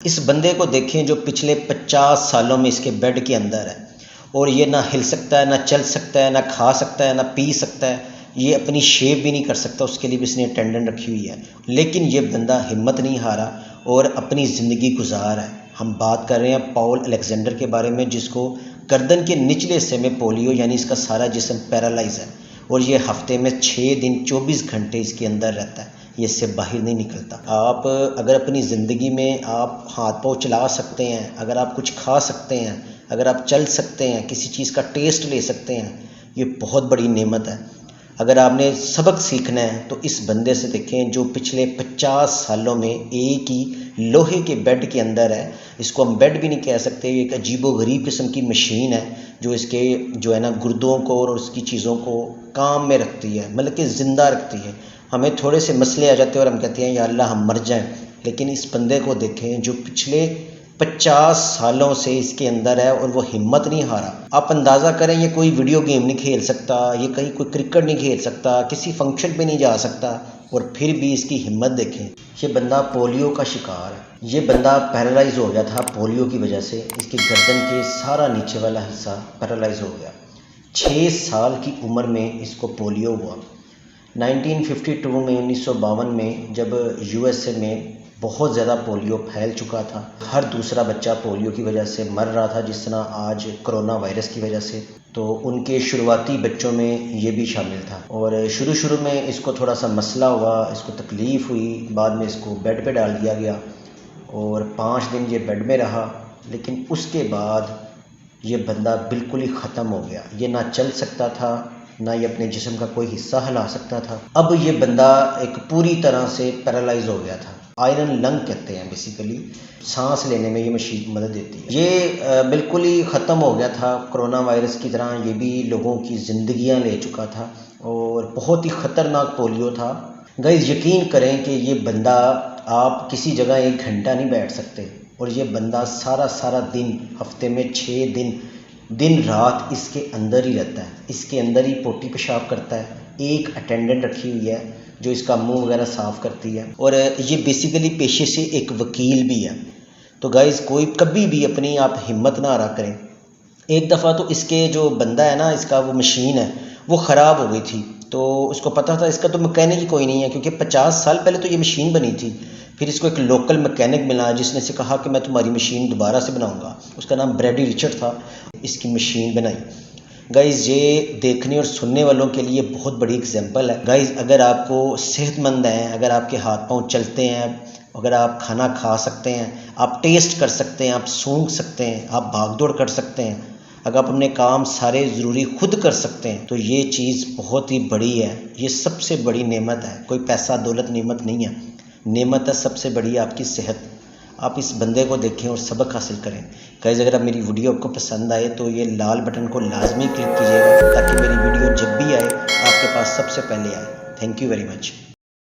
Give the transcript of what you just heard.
اس بندے کو دیکھیں جو پچھلے 50 سالوں میں اس کے بیڈ کے اندر ہے اور یہ نہ ہل سکتا ہے، نہ چل سکتا ہے، نہ کھا سکتا ہے، نہ پی سکتا ہے، یہ اپنی شیو بھی نہیں کر سکتا، اس کے لیے بھی اس نے اٹینڈنٹ رکھی ہوئی ہے، لیکن یہ بندہ ہمت نہیں ہارا اور اپنی زندگی گزار ہے۔ ہم بات کر رہے ہیں پاول الیگزینڈر کے بارے میں، جس کو گردن کے نچلے حصے میں پولیو یعنی اس کا سارا جسم پیرالائز ہے اور یہ ہفتے میں 6 دن 24 گھنٹے اس کے اندر رہتا ہے، یہ اس سے باہر نہیں نکلتا۔ آپ اگر اپنی زندگی میں آپ ہاتھ پاؤں چلا سکتے ہیں، اگر آپ کچھ کھا سکتے ہیں، اگر آپ چل سکتے ہیں، کسی چیز کا ٹیسٹ لے سکتے ہیں، یہ بہت بڑی نعمت ہے۔ اگر آپ نے سبق سیکھنا ہے تو اس بندے سے دیکھیں جو پچھلے 50 سالوں میں ایک ہی لوہے کے بیڈ کے اندر ہے۔ اس کو ہم بیڈ بھی نہیں کہہ سکتے، ایک عجیب و غریب قسم کی مشین ہے جو اس کے جو ہے نا گردوں کو اور اس کی چیزوں کو کام میں رکھتی ہے، مطلب کہ زندہ رکھتی ہے۔ ہمیں تھوڑے سے مسئلے آ جاتے ہیں اور ہم کہتے ہیں یا اللہ ہم مر جائیں، لیکن اس بندے کو دیکھیں جو پچھلے 50 سالوں سے اس کے اندر ہے اور وہ ہمت نہیں ہارا۔ آپ اندازہ کریں یہ کوئی ویڈیو گیم نہیں کھیل سکتا، یہ کہیں کوئی کرکٹ نہیں کھیل سکتا، کسی فنکشن پہ نہیں جا سکتا، اور پھر بھی اس کی ہمت دیکھیں۔ یہ بندہ پولیو کا شکار ہے، یہ بندہ پیرالائز ہو گیا تھا پولیو کی وجہ سے، اس کی گردن کے سارا نیچے والا حصہ پیرالائز ہو گیا۔ 6 سال کی عمر میں اس کو پولیو ہوا۔ 1952 میں 1952 میں جب یو ایس اے میں بہت زیادہ پولیو پھیل چکا تھا، ہر دوسرا بچہ پولیو کی وجہ سے مر رہا تھا، جس طرح آج کرونا وائرس کی وجہ سے، تو ان کے شروعاتی بچوں میں یہ بھی شامل تھا۔ اور شروع میں اس کو تھوڑا سا مسئلہ ہوا، اس کو تکلیف ہوئی، بعد میں اس کو بیڈ پہ ڈال دیا گیا اور 5 دن یہ بیڈ میں رہا، لیکن اس کے بعد یہ بندہ بالکل ہی ختم ہو گیا۔ یہ نہ چل سکتا تھا، نہ یہ اپنے جسم کا کوئی حصہ ہلا سکتا تھا۔ اب یہ بندہ ایک پوری طرح سے پیرالائز ہو گیا تھا، آئرن لنگ کہتے ہیں بیسیکلی، سانس لینے میں یہ مشین مدد دیتی ہے۔ یہ بالکل ہی ختم ہو گیا تھا، کرونا وائرس کی طرح یہ بھی لوگوں کی زندگیاں لے چکا تھا اور بہت ہی خطرناک پولیو تھا۔ گائز یقین کریں کہ یہ بندہ آپ کسی جگہ 1 گھنٹہ نہیں بیٹھ سکتے، اور یہ بندہ سارا دن، ہفتے میں 6 دن دن رات اس کے اندر ہی رہتا ہے، اس کے اندر ہی پوٹی پیشاب کرتا ہے۔ ایک اٹینڈنٹ رکھی ہوئی ہے جو اس کا منہ وغیرہ صاف کرتی ہے، اور یہ بیسیکلی پیشے سے ایک وکیل بھی ہے۔ تو گائز کوئی کبھی بھی اپنی آپ ہمت نہ ہارا کریں۔ ایک دفعہ تو اس کے جو بندہ ہے نا، اس کا وہ مشین ہے وہ خراب ہو گئی تھی، تو اس کو پتہ تھا اس کا تو مکینک ہی کوئی نہیں ہے، کیونکہ 50 سال پہلے تو یہ مشین بنی تھی۔ پھر اس کو ایک لوکل مکینک ملا جس نے سے کہا کہ میں تمہاری مشین دوبارہ سے بناؤں گا، اس کا نام بریڈی رچرڈ تھا، اس کی مشین بنائی۔ گائز یہ دیکھنے اور سننے والوں کے لیے بہت بڑی اگزامپل ہے۔ گائز اگر آپ کو صحت مند ہیں، اگر آپ کے ہاتھ پاؤں چلتے ہیں، اگر آپ کھانا کھا سکتے ہیں، آپ ٹیسٹ کر سکتے ہیں، آپ سونگھ سکتے ہیں، آپ بھاگ دوڑ کر سکتے ہیں، اگر آپ اپنے کام سارے ضروری خود کر سکتے ہیں، تو یہ چیز بہت ہی بڑی ہے، یہ سب سے بڑی نعمت ہے۔ کوئی پیسہ دولت نعمت نہیں ہے، نعمت ہے سب سے بڑی آپ کی صحت۔ آپ اس بندے کو دیکھیں اور سبق حاصل کریں۔ گائز اگر آپ میری ویڈیو آپ کو پسند آئے تو یہ لال بٹن کو لازمی کلک کیجیے گا تاکہ میری ویڈیو جب بھی آئے آپ کے پاس سب سے پہلے آئے۔ Thank you very much.